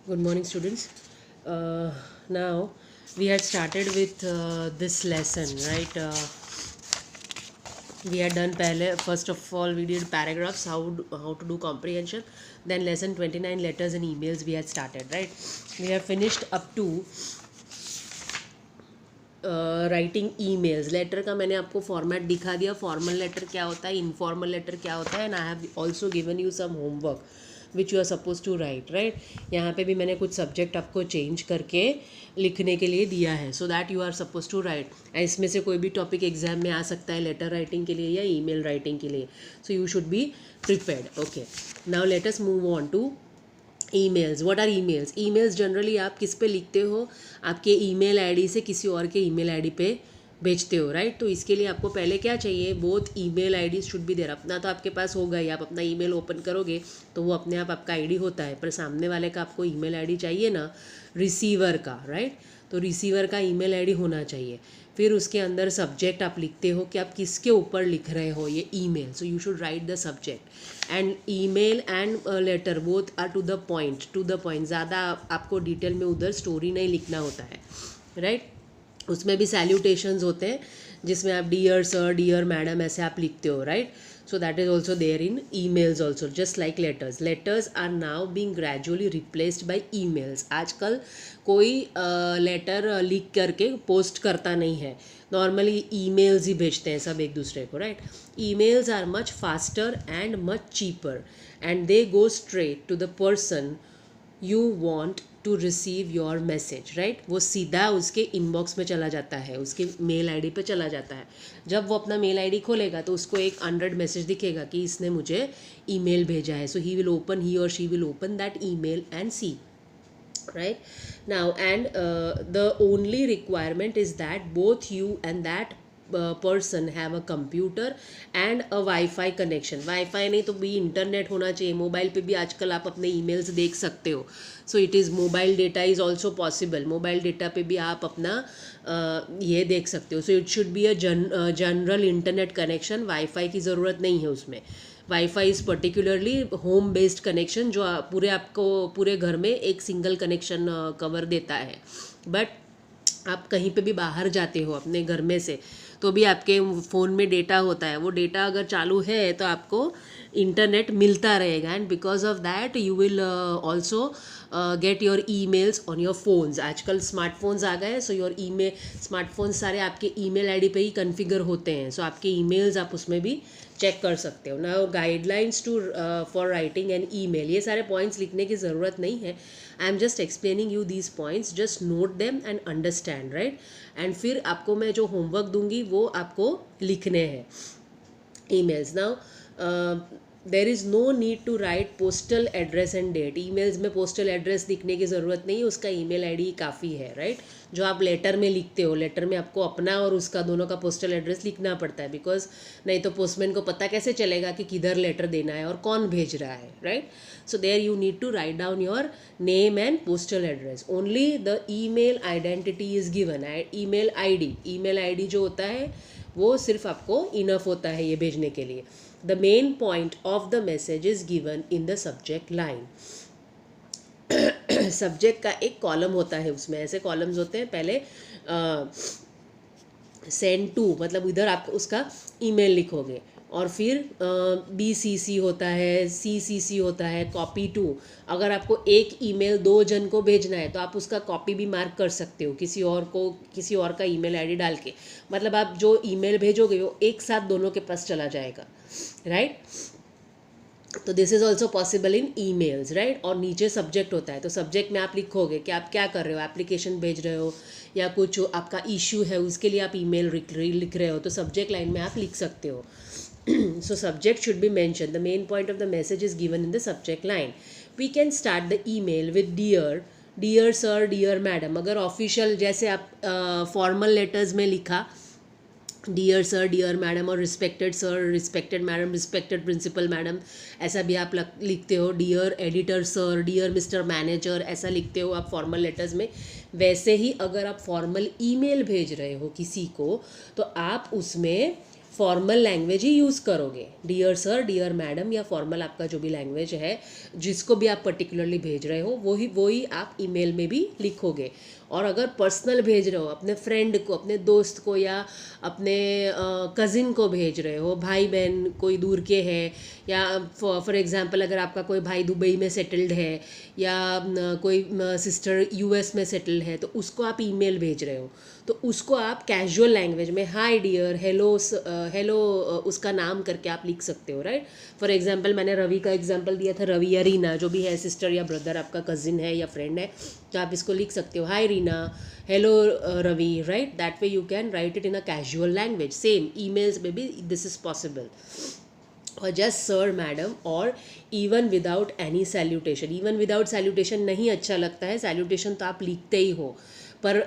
Good morning, students. Now we had started with this lesson, right? We had done first of all we did paragraphs, how to do comprehension. Then lesson 29, letters and emails, we had started, right? We have finished up to writing emails. Letter का मैंने आपको format दिखा दिया. Formal letter क्या होता है, informal letter क्या होता है, and I have also given you some homework which you are suppose to write, right. यहाँ पे भी मैंने कुछ सब्जेक्ट आपको चेंज करके लिखने के लिए दिया है, so that you are suppose to write. इसमें से कोई भी टॉपिक एग्जाम में आ सकता है लेटर राइटिंग के लिए या ईमेल राइटिंग के लिए, so you should be prepared. Okay, now let us move on to emails. What are emails? Emails generally आप किस पे लिखते हो, आपके ईमेल आईडी से किसी और के ईमेल आईडी पे भेजते हो, राइट. तो इसके लिए आपको पहले क्या चाहिए, both email ID should be there. अपना तो आपके पास होगा ही, आप अपना ईमेल ओपन करोगे तो वो अपने आप आपका आईडी होता है, पर सामने वाले का आपको ईमेल आईडी चाहिए ना, रिसीवर का, राइट. तो रिसीवर का ईमेल आईडी होना चाहिए. फिर उसके अंदर सब्जेक्ट आप लिखते हो कि आप किसके ऊपर लिख रहे हो ये email, so you should write the subject. And email and letter both are to the point. ज़्यादा आपको डिटेल में उधर स्टोरी नहीं लिखना होता है, राइट. उसमें भी सैल्यूटेशंस होते हैं जिसमें आप डियर सर, डियर मैडम ऐसे आप लिखते हो, right. so that is also there in emails also, just like letters are now being gradually replaced by emails. आजकल कोई लेटर लिख करके पोस्ट करता नहीं है, नॉर्मली ईमेल्स ही भेजते हैं सब एक दूसरे को, right. Emails are much faster and much cheaper and they go straight to the person you want to receive your message, right. वो सीधा उसके इनबॉक्स में चला जाता है, उसके मेल आईडी पे चला जाता है. जब वो अपना मेल आईडी खोलेगा तो उसको एक 100 मैसेज दिखेगा कि इसने मुझे ईमेल भेजा है. सो ही और she will open that email and see, right now. And the only requirement is that both you and that person have a computer and a Wi-Fi connection. Wi-Fi नहीं तो भी internet होना चाहिए. Mobile पे भी आजकल आप अपने ईमेल्स देख सकते हो, so it is mobile data is also possible. Mobile data पे भी आप अपना ये देख सकते हो. So it should be a general internet connection. Wifi की ज़रूरत नहीं है उसमें. Wifi is particularly home based connection जो पूरे आपको पूरे घर में एक सिंगल कनेक्शन कवर देता है. बट आप कहीं पे भी बाहर जाते हो अपने घर में से तो भी आपके फ़ोन में डेटा होता है. वो डेटा अगर चालू है तो आपको इंटरनेट मिलता रहेगा, and because of that you will also get your emails on your phones. आजकल स्मार्टफोन्स आ गए, सो योर ईमेल स्मार्टफोन सारे आपके ईमेल आईडी पे ही कॉन्फ़िगर होते हैं, सो आपके ईमेल्स आप उसमें भी चेक कर सकते हो. Now guidelines to for writing an email. ये सारे पॉइंट्स लिखने की ज़रूरत नहीं है. I am just explaining you these points, just note them and understand, right. And फिर आपको मैं जो होमवर्क दूंगी वो आपको लिखने हैं. Emails. Now there is no need to write postal address and date. Emails में पोस्टल एड्रेस लिखने की ज़रूरत नहीं है, उसका ईमेल आईडी काफ़ी है, राइट. जो आप लेटर में लिखते हो, लेटर में आपको अपना और उसका दोनों का पोस्टल एड्रेस लिखना पड़ता है, बिकॉज नहीं तो पोस्टमैन को पता कैसे चलेगा कि किधर लेटर देना है और कौन भेज रहा है, right. So there you need to write down your name and postal address. Only the email identity is given. Email ID जो होता है वो सिर्फ आपको इनफ होता है ये भेजने के लिए. The main point of the message is given in the subject line. Subject का एक कॉलम होता है, उसमें ऐसे कॉलम्स होते हैं. पहले सेंड टू, मतलब इधर आप उसका ईमेल लिखोगे, और फिर BCC होता है, CCC होता है, कॉपी टू. अगर आपको एक ईमेल 2 जन को भेजना है तो आप उसका कॉपी भी मार्क कर सकते हो किसी और का ईमेल आईडी डाल के. मतलब आप जो ईमेल भेजोगे वो एक साथ दोनों के पास चला जाएगा, राइट. तो this is also possible in emails, right. और नीचे सब्जेक्ट होता है, तो सब्जेक्ट में आप लिखोगे कि आप क्या कर रहे हो, एप्लीकेशन भेज रहे हो या कुछ आपका इशू है उसके लिए आप ईमेल लिख रहे हो, तो सब्जेक्ट लाइन में आप लिख सकते हो. So subject should be mentioned. The main point of the message is given in the subject line. We can start the email with dear sir, dear madam. अगर ऑफिशियल जैसे आप फॉर्मल लेटर्स में लिखा डियर सर, डियर मैडम, और respected sir, respected madam, respected principal madam, ऐसा भी आप लिखते हो. Dear editor sir, dear mister manager, ऐसा लिखते हो आप फॉर्मल लेटर्स में. वैसे ही अगर आप फॉर्मल ईमेल भेज रहे हो किसी को तो आप उसमें फॉर्मल लैंग्वेज ही यूज़ करोगे, डियर सर, डियर मैडम, या फॉर्मल आपका जो भी लैंग्वेज है जिसको भी आप पर्टिकुलरली भेज रहे हो वही आप ईमेल में भी लिखोगे। और अगर पर्सनल भेज रहे हो, अपने फ्रेंड को, अपने दोस्त को, या अपने कज़िन को भेज रहे हो, भाई बहन कोई दूर के हैं, या फॉर एग्जांपल अगर आपका कोई भाई दुबई में सेटल्ड है, या कोई सिस्टर यूएस में सेटल्ड है, तो उसको आप ईमेल भेज रहे हो, तो उसको आप कैजुअल लैंग्वेज में हाय डियर, हेलो हेलो उसका नाम करके आप लिख सकते हो, राइट। फॉर एग्जांपल मैंने रवि का एग्जांपल दिया था, रवि या रीना जो भी है, सिस्टर या ब्रदर आपका कज़िन है या फ्रेंड है, तो आप इसको लिख सकते हो hi Reena, hello Ravi, right. That way you can write it in a casual language. Same emails में भी दिस इज पॉसिबल। और जस्ट सर मैडम, और even without any salutation. Even without salutation नहीं अच्छा लगता है, सैल्यूटेशन तो आप लिखते ही हो, पर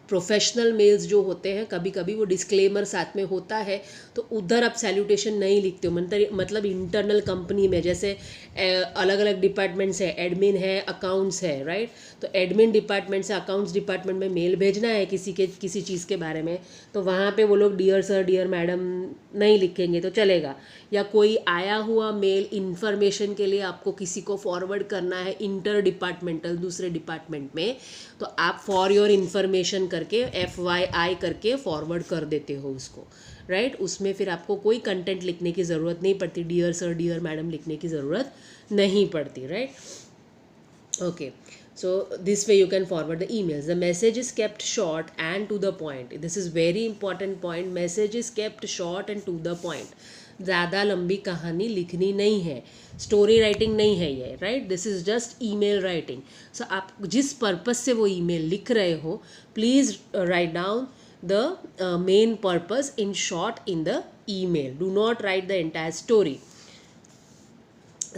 प्रोफेशनल मेल्स जो होते हैं कभी कभी वो डिस्क्लेमर साथ में होता है, तो उधर आप सैल्यूटेशन नहीं लिखते हो। मतलब इंटरनल कंपनी में जैसे अलग अलग डिपार्टमेंट्स है, एडमिन है, अकाउंट्स है, राइट। तो एडमिन डिपार्टमेंट से अकाउंट्स डिपार्टमेंट में मेल भेजना है किसी चीज़ के बारे में, तो वहाँ पे वो लोग डियर सर, डियर मैडम नहीं लिखेंगे तो चलेगा। या कोई आया हुआ मेल इन्फॉर्मेशन के लिए आपको किसी को फॉरवर्ड करना है इंटर डिपार्टमेंटल दूसरे डिपार्टमेंट में, तो आप फॉर योर इन्फॉर्मेशन करके FYI करके फॉरवर्ड कर देते हो उसको, राइट। उसमें फिर आपको कोई कंटेंट लिखने की ज़रूरत नहीं पड़ती, डियर सर, डियर मैडम लिखने की ज़रूरत नहीं पड़ती, right. Okay, so this way you can forward the emails. The message is kept short and to the point. This is very important point. Message is kept short and to the point. ज़्यादा लंबी कहानी लिखनी नहीं है, story writing नहीं है ये, right. This is just email writing. So आप जिस पर्पस से वो ईमेल लिख रहे हो, please write down the main purpose in short in the email. Do not write the entire story.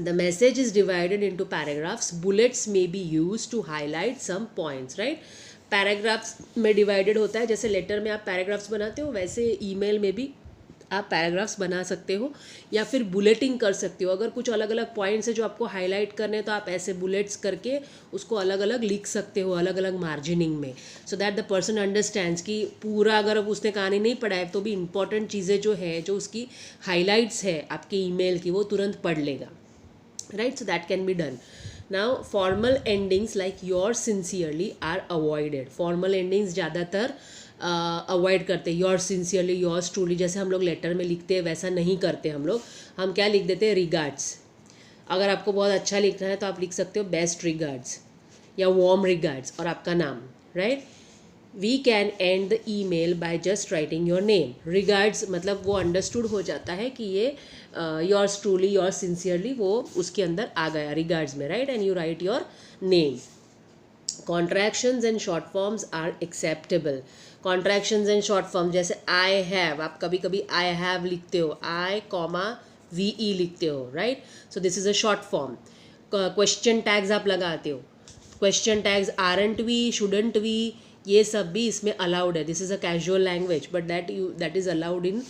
The message is divided into paragraphs. Bullets may be used to highlight some points, right? Paragraphs में divided होता है, जैसे letter में आप paragraphs बनाते हो वैसे email में भी आप पैराग्राफ्स बना सकते हो, या फिर बुलेटिंग कर सकते हो। अगर कुछ अलग अलग पॉइंट्स है जो आपको हाईलाइट करने हैं तो आप ऐसे बुलेट्स करके उसको अलग अलग लिख सकते हो, अलग अलग मार्जिनिंग में, so that the person understands कि पूरा अगर अब उसने कहानी नहीं पढ़ा है तो भी इंपॉर्टेंट चीज़ें जो है, जो उसकी हाईलाइट्स है आपके ईमेल की, वो तुरंत पढ़ लेगा, right? So that can be done. Now formal endings like yours sincerely are avoided. Formal endings ज़्यादातर अवॉइड करते हैं। योर्स सिंसियरली, योर्स ट्रूली, जैसे हम लोग लेटर में लिखते हैं वैसा नहीं करते हम लोग। हम क्या लिख देते हैं, रिगार्ड्स। अगर आपको बहुत अच्छा लिखना है तो आप लिख सकते हो बेस्ट रिगार्ड्स या वार्म रिगार्ड्स और आपका नाम, right. We can end the email by just writing your name. Regards मतलब वो अंडरस्टूड हो जाता है कि ये योर्स ट्रूली, योर्स सिंसियरली, वो उसके अंदर आ गया रिगार्ड्स में, right, and you write your name. Contractions and short forms are acceptable. Contractions and short forms जैसे आई हैव, आप कभी कभी आई हैव लिखते हो, आई कॉमा VE लिखते हो, right. So this is a short form. Question tags आप लगाते हो, question tags aren't we, shouldn't we, ये सब भी इसमें अलाउड है। This is a casual language but that is allowed in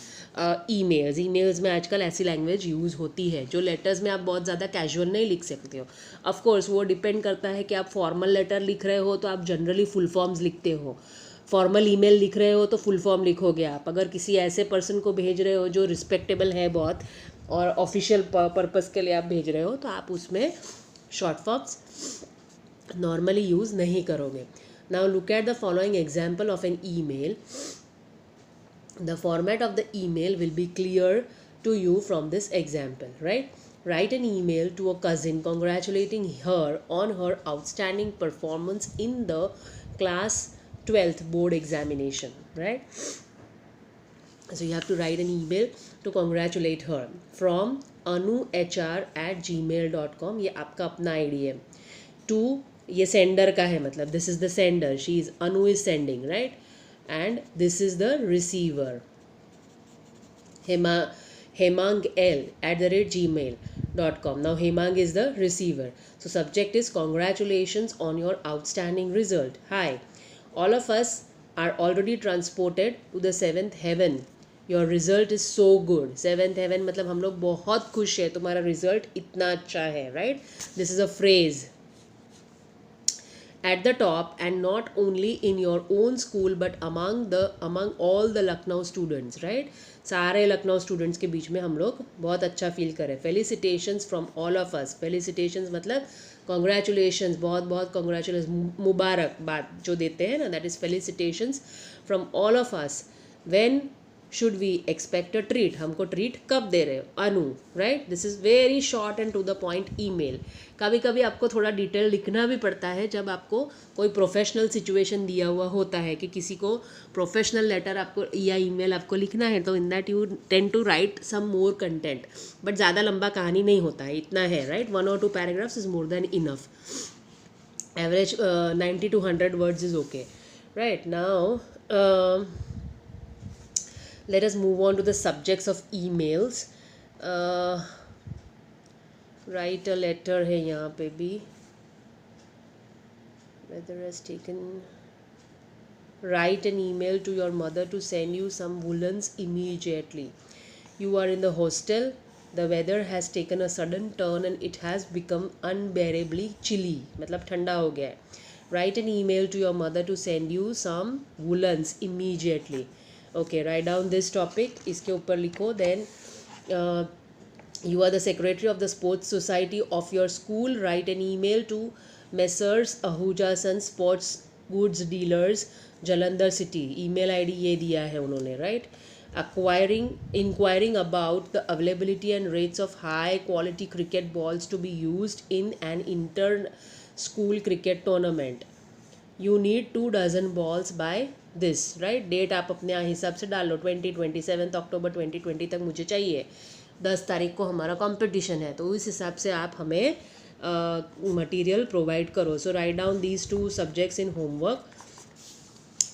emails. Emails में आजकल ऐसी लैंग्वेज यूज़ होती है जो लेटर्स में आप बहुत ज़्यादा कैजुअल नहीं लिख सकते हो। ऑफ कोर्स वो डिपेंड करता है कि आप फॉर्मल लेटर लिख रहे हो तो आप जनरली फुल फॉर्म्स लिखते हो, फॉर्मल ईमेल लिख रहे हो तो फुल फॉर्म लिखोगे आप। अगर किसी ऐसे पर्सन को भेज रहे हो जो रिस्पेक्टेबल है बहुत और ऑफिशियल पर्पस के लिए आप भेज रहे हो तो आप उसमें शॉर्ट फॉर्म्स नॉर्मली यूज़ नहीं करोगे। Now look at the following example of an email. The format of the email will be clear to you from this example, right? Write an email to a cousin congratulating her on her outstanding performance in the class 12th board examination, right? So you have to write an email to congratulate her from anuhr@gmail.com. ये आपका अपना ID है। To ये sender का है, मतलब this is the sender, she is, Anu is sending, right, and this is the receiver, hemang@gmail.com. Now hemang is the receiver. So subject is congratulations on your outstanding result. Hi, all of us are already transported to the 7th heaven. Your result is so good. 7th heaven मतलब हम लोग बहुत खुश है, तुम्हारा result इतना अच्छा है, right. This is a phrase. at the top, and not only in your own school but among all the Lucknow students, right? सारे लखनऊ स्टूडेंट्स के बीच में हम लोग बहुत अच्छा फील करें. Felicitations from all of us. Felicitations मतलब कॉन्ग्रेचुलेशंस, बहुत बहुत कॉन्ग्रेचुलेशन, मुबारकबाद जो देते हैं ना, that is felicitations from all of us. When should we expect a treat? हमको ट्रीट कब दे रहे हो? Anu, right? This is very short and to the point email. कभी कभी आपको थोड़ा डिटेल लिखना भी पड़ता है जब आपको कोई प्रोफेशनल सिचुएशन दिया हुआ होता है कि किसी को प्रोफेशनल लेटर आपको या ईमेल आपको लिखना है, तो in that you tend to write some more content. But ज़्यादा लंबा कहानी नहीं होता है, इतना है, right? 1 or 2 paragraphs is more than enough. Average 90 to 100 words is okay, right? Now let us move on to the subjects of emails. Write a letter है यहाँ पे भी. Weather has taken. Write an email to your mother to send you some woolens immediately. You are in the hostel. The weather has taken a sudden turn and it has become unbearably chilly. मतलब ठंडा हो गया है. Write an email to your mother to send you some woolens immediately. Okay, write down this topic. इसके ऊपर लिखो. Then you are the secretary of the sports society of your school. Write an email to Messrs. Ahuja Son Sports Goods Dealers, Jalandhar City. Email ID ये दिया है उन्होंने, right? Inquiring about the availability and rates of high quality cricket balls to be used in an inter-school cricket tournament. You need 2 dozen balls by this, right? Date आप अपने हिसाब से डाल लो. 27 अक्टूबर 2020 तक मुझे चाहिए. 10 तारीख को हमारा कंपटीशन है, तो इस हिसाब से आप हमें मटेरियल प्रोवाइड करो. So write down these 2 subjects in homework.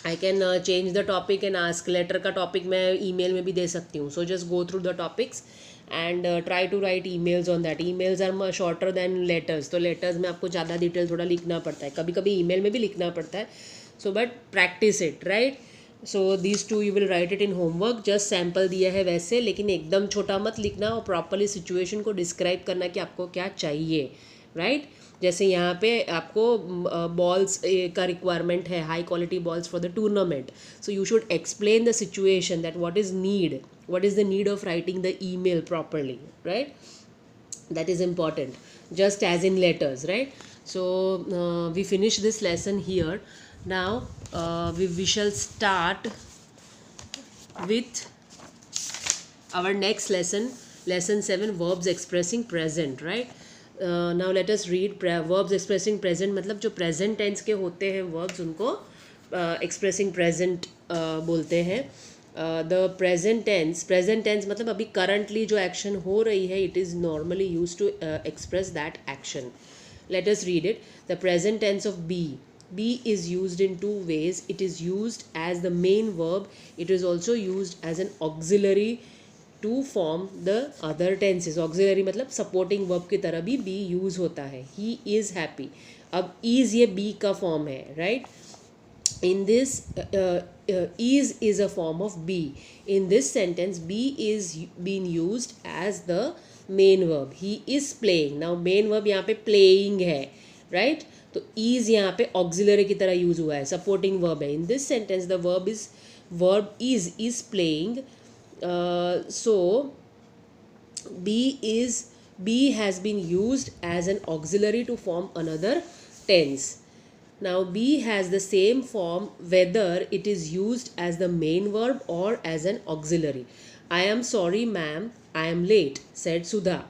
I can change the topic and ask. Letter का टॉपिक मैं ईमेल में भी दे सकती हूँ. So just go through the topics and try to write emails on that. emails are shorter than letters. तो letters में आपको ज़्यादा डिटेल थोड़ा लिखना पड़ता है, कभी कभी ईमेल में भी लिखना पड़ता है. So but practice it, right? So these 2 you will write it in homework. Just sample दिया है वैसे, लेकिन एकदम छोटा मत लिखना और प्रॉपरली सिचुएशन को डिस्क्राइब करना कि आपको क्या चाहिए, राइट? जैसे यहाँ पे आपको बॉल्स का रिक्वायरमेंट है, high quality balls for the tournament. So you should explain the situation that what is the need of writing the email properly, right? That is important, just as in letters, right? So we finish this lesson here. Now we shall start with our next lesson, lesson 7, verbs expressing present, right? Now let us read verbs expressing present. मतलब जो present tense के होते हैं verbs, उनको expressing present बोलते हैं. The present tense मतलब अभी currently जो action हो रही है, it is normally used to express that action. Let us read it. The present tense of be. Be is used in 2 ways. It is used as the main verb. It is also used as an auxiliary to form the other tenses. Auxiliary मतलब supporting verb की तरह भी be use होता है. He is happy. अब is ये be का form है, right? In this is a form of be. In this sentence, be is being used as the main verb. He is playing. Now main verb यहाँ पे playing है, right? तो is यहाँ पे auxiliary की तरह use हुआ है, supporting verb है. In this sentence, the verb is playing. So be has been used as an auxiliary to form another tense. Now be has the same form whether it is used as the main verb or as an auxiliary. I am sorry ma'am, I am late, said Sudha.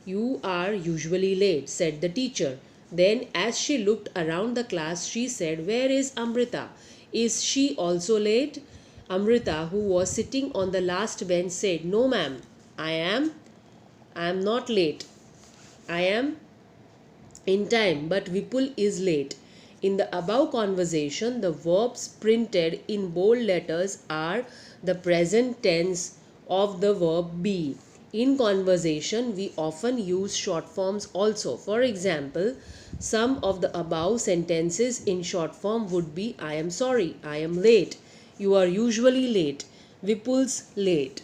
You are usually late, said the teacher. Then as she looked around the class, she said, where is Amrita? Is she also late? Amrita, who was sitting on the last bench, said, no ma'am, I am not late. I am in time, but Vipul is late. In the above conversation, the verbs printed in bold letters are the present tense of the verb be. In conversation, we often use short forms also. For example, some of the above sentences in short form would be I am sorry, I am late, you are usually late, Vipul's late.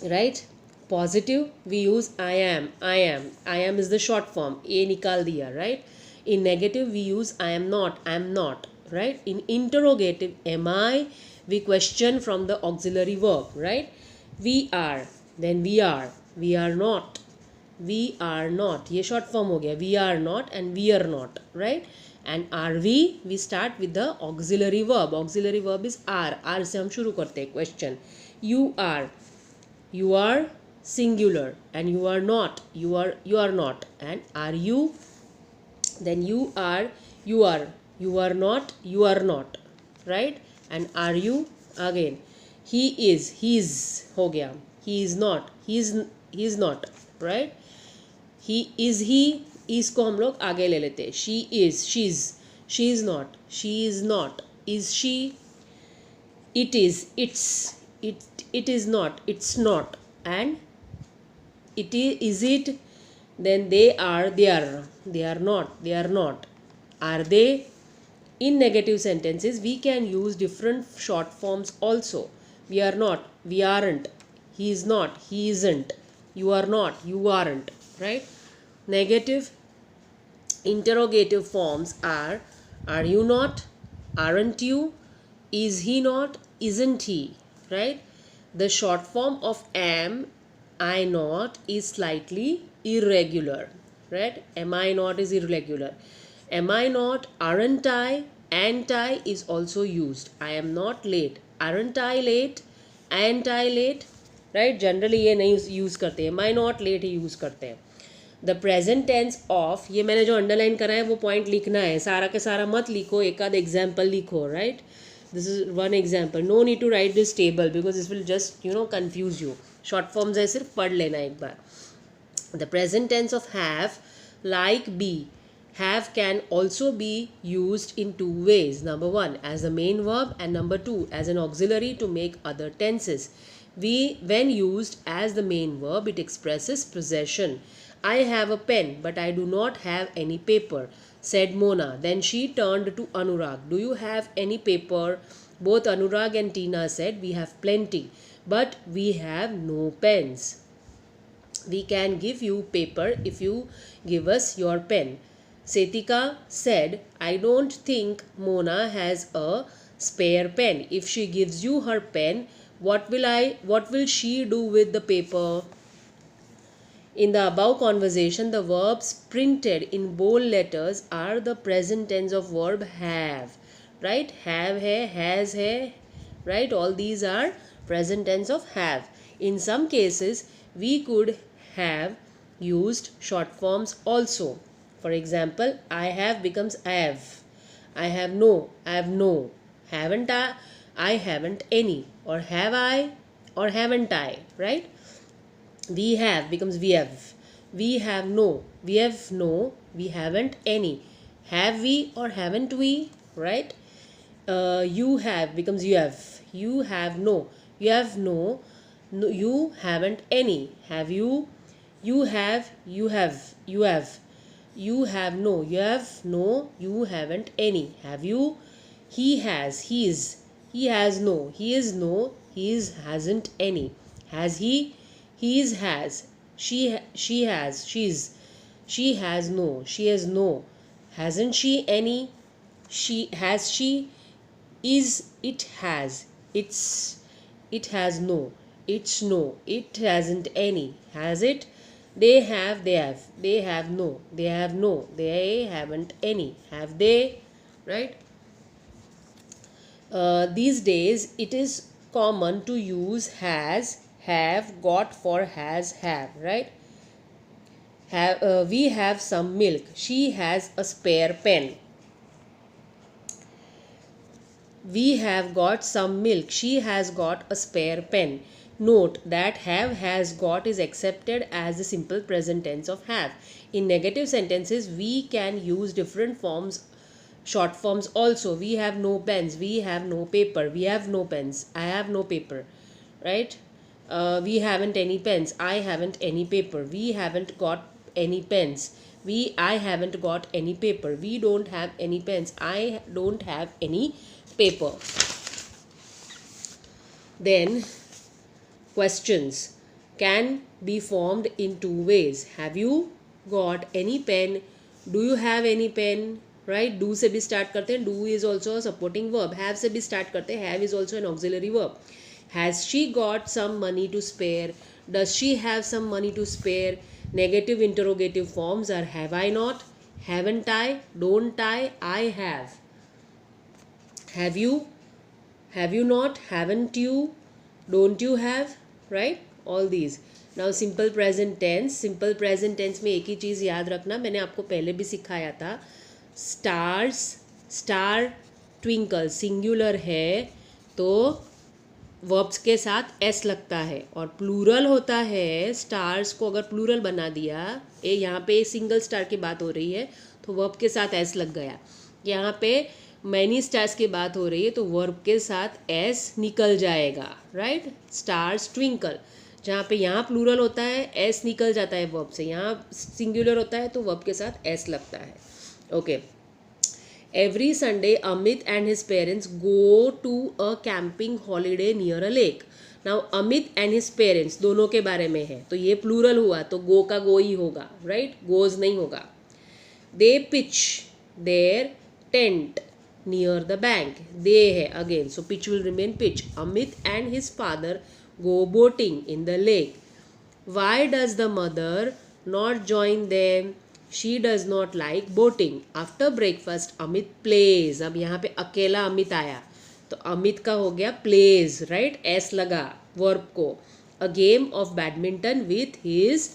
Right? Positive, we use I am. I am is the short form. A निकाल दिया, right? In negative we use I am not, right? In interrogative am I, we question from the auxiliary verb, right? We are, then we are not, we are not, ये short form हो गया, we are not and we are not, right? And are we start with the auxiliary verb is are से हम शुरू करते हैं question. You are singular, and you are not, you are not. And are you, then you are not, you are not, right? And are you, again he is हो गया, he is not, right? he is को हम लोग आगे ले लेते हैं, she is not, is she, it is not, it's not. And is it, then they are not. Are they? In negative sentences we can use different short forms also. We are not, we aren't, he is not, he isn't, you are not, you aren't, right? Negative interrogative forms are you not, aren't you, is he not, isn't he, right? The short form of am I not is slightly irregular, right? Am I not is irregular. Am I not, aren't I, ain't I is also used. I am not late, aren't I late, ain't I late, right? Generally ये नहीं use करते हैं, am I not late he use करते हैं. The present tense of, ये मैंने जो underline करा है वो point लिखना है, सारा के सारा मत लिखो, एक आध example लिखो, right? This is one example. No need to write this table because this will just confuse you. Short forms है, सिर्फ पढ़ लेना एक बार. The present tense of have, like be, have can also be used in two ways. Number one, as the main verb, and number two, as an auxiliary to make other tenses. When used as the main verb, it expresses possession. I have a pen, but I do not have any paper, said Mona. Then she turned to Anurag. Do you have any paper? Both Anurag and Tina said, we have plenty, but we have no pens. We can give you paper if you give us your pen. Setika said, I don't think Mona has a spare pen. If she gives you her pen, what will she do with the paper? In the above conversation, the verbs printed in bold letters are the present tense of verb have, right? Have hai, has hai, right? All these are present tense of have. In some cases, we could have used short forms also. For example, I have becomes I have. I have no, haven't I haven't any, or have I, or haven't I, right? We have becomes we have. We have no, we haven't any. Have we or haven't we, right? You have becomes you have. You have no, no, you haven't any. Have you? You have, you have. You have no, you haven't any. Have you? He has, he has no, he hasn't any. Has he? He has. She has, she has no. Hasn't she any? She is, it has, it has no, it's no, it hasn't any. Has it? They have, they have no, they haven't any. Have they? Right? These days it is common to use has, have, got for has, have, right? We have some milk. She has a spare pen. We have got some milk. She has got a spare pen. Note that have, has, got is accepted as the simple present tense of have. In negative sentences, we can use different forms, short forms also. We have no pens. We have no paper. We have no pens. I have no paper, right? We haven't any pens. I haven't any paper. We haven't got any pens. I haven't got any paper. We don't have any pens. I don't have any paper. Then questions can be formed in two ways. Have you got any pen? Do you have any pen, right, do से भी स्टार्ट करते हैं, do is also a supporting verb, have से भी स्टार्ट करते हैं, have is also an auxiliary verb. Has she got some money to spare, does she have some money to spare. Negative interrogative forms are have I not, haven't I, don't I have. Have you not, haven't you, don't you have, right, all these. Now simple present tense में एक ही चीज़ याद रखना, मैंने आपको पहले भी सिखाया था. स्टार्स, स्टार ट्विंकल सिंगुलर है तो वर्ब्स के साथ एस लगता है, और प्लूरल होता है स्टार्स को अगर प्लूरल बना दिया, यहाँ पे सिंगल स्टार की बात हो रही है तो वर्ब के साथ एस लग गया. यहाँ पे मैनी स्टार्स की बात हो रही है तो वर्ब के साथ एस निकल जाएगा, राइट. स्टार्स ट्विंकल, जहाँ पे यहाँ प्लूरल होता है एस निकल जाता है वर्ब से, यहाँ सिंगुलर होता है तो वर्ब के साथ एस लगता है. Okay. Every Sunday Amit and his parents go to a camping holiday near a lake. Now Amit and his parents दोनों के बारे में है तो ये प्लूरल हुआ तो गो का गो ही होगा, राइट, गोज नहीं होगा. They pitch their tent near the bank, they है again, so pitch will remain pitch. Amit and his father go boating in the lake. Why does the mother not join them? She does not like boating. After breakfast Amit plays. अब यहाँ पे अकेला अमित आया तो अमित का हो गया plays, right, s लगा verb को. A game of badminton with his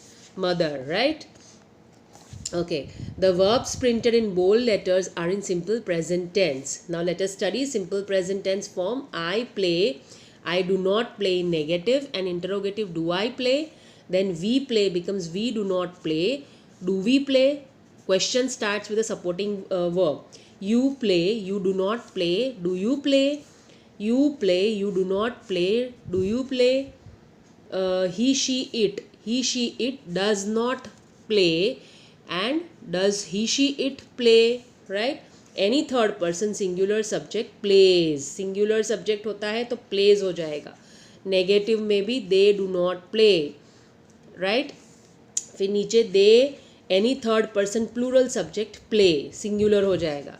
mother, right. Okay, the verbs printed in bold letters are in simple present tense. Now let us study simple present tense form. I play, I do not play in negative, and interrogative, do I play? Then we play becomes we do not play. Do we play? Question starts with a supporting verb. You play, you do not play. Do you play? You play, you do not play. Do you play? He, she, it does not play. And does he, she, it play, right. Any third person singular subject plays, singular subject होता है तो plays हो जाएगा. Negative में भी they do not play, right. फिर नीचे they, any third person plural subject play, singular हो जाएगा.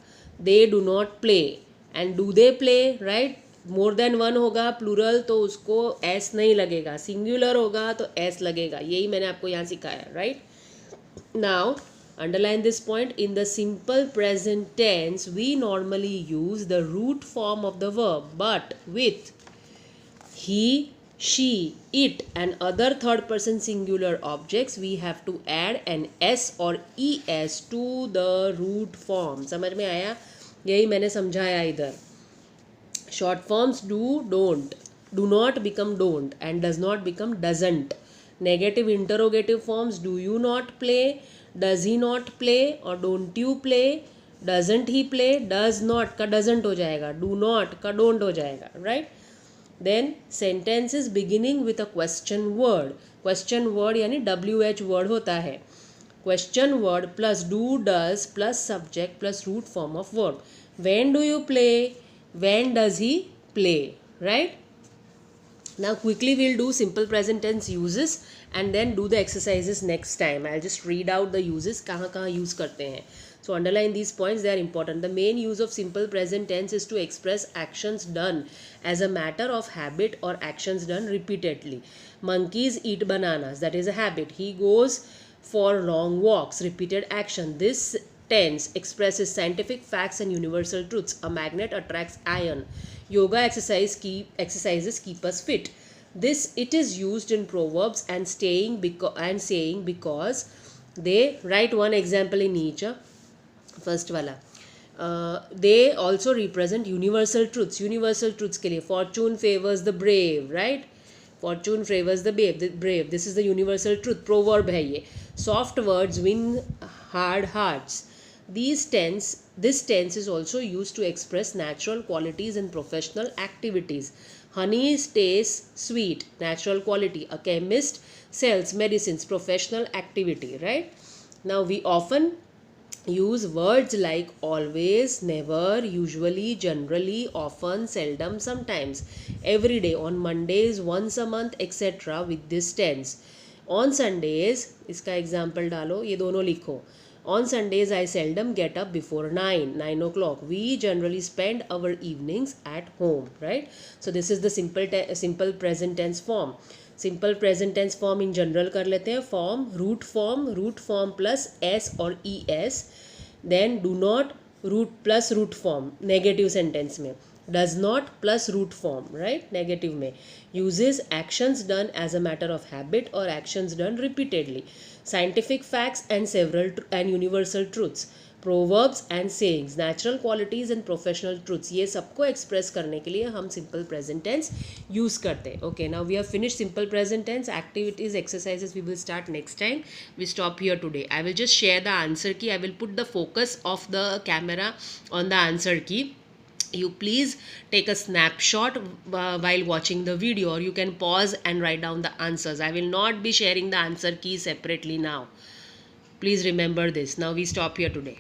They do not play. And do they play, right, more than one होगा plural तो उसको s नहीं लगेगा, singular होगा तो s लगेगा. यही मैंने आपको यहाँ सिखाया, right. Now underline this point. In the simple present tense we normally use the root form of the verb, but with he, she, it and other third person singular objects we have to add an s or es to the root form. समझ में आया? यही मैंने समझाया इधर. Short forms do, don't, do not become don't, and does not become doesn't. Negative interrogative forms, do you not play, does he not play, or don't you play, doesn't he play. Does not का doesn't हो जाएगा, do not का don't हो जाएगा, right. Then sentences beginning with a question word. Question word यानी wh word होता है. Question word plus do, does plus subject plus root form of verb. When do you play? When does he play, right. Now quickly we'll do simple present tense uses and then do the exercises next time. I'll just read out the uses, कहाँ कहाँ use करते हैं. So underline these points, they are important. The main use of simple present tense is to express actions done as a matter of habit or actions done repeatedly. Monkeys eat bananas, that is a habit. He goes for long walks, repeated action. This tense expresses scientific facts and universal truths. A magnet attracts iron. Yoga exercises keep us fit. It is used in proverbs and saying because they write one example in each. First wala. They also represent universal truths. Universal truths के लिए fortune favors the brave, right? Fortune favors the brave. This is the universal truth. Proverb है ये. Soft words win hard hearts. This tense is also used to express natural qualities in professional activities. Honey tastes sweet, natural quality. A chemist sells medicines, professional activity, right? Now we often use words like always, never, usually, generally, often, seldom, sometimes, every day, on Mondays, once a month, etc. with this tense. On Sundays, इसका example डालो, ये दोनों लिखो. On Sundays, I seldom get up before 9 o'clock. We generally spend our evenings at home, right? So this is the simple present tense form. Simple present tense form in general कर लेते हैं. Root form plus S और E S. Then do not root form negative sentence में. Does not plus root form, right, negative में. Uses actions done as a matter of habit और actions done repeatedly. Scientific facts and several and universal truths. Proverbs and sayings. Natural qualities and professional truths. ये सबको express करने के लिए हम simple present tense use करते हैं. Okay, now we have finish simple present tense. Activities exercises we will start next time. We stop here today. I will just share the answer key. I will put the focus of the camera on the answer key. You please take a snapshot while watching the video, or you can pause and write down the answers. I will not be sharing the answer key separately now. Please remember this. Now we stop here today.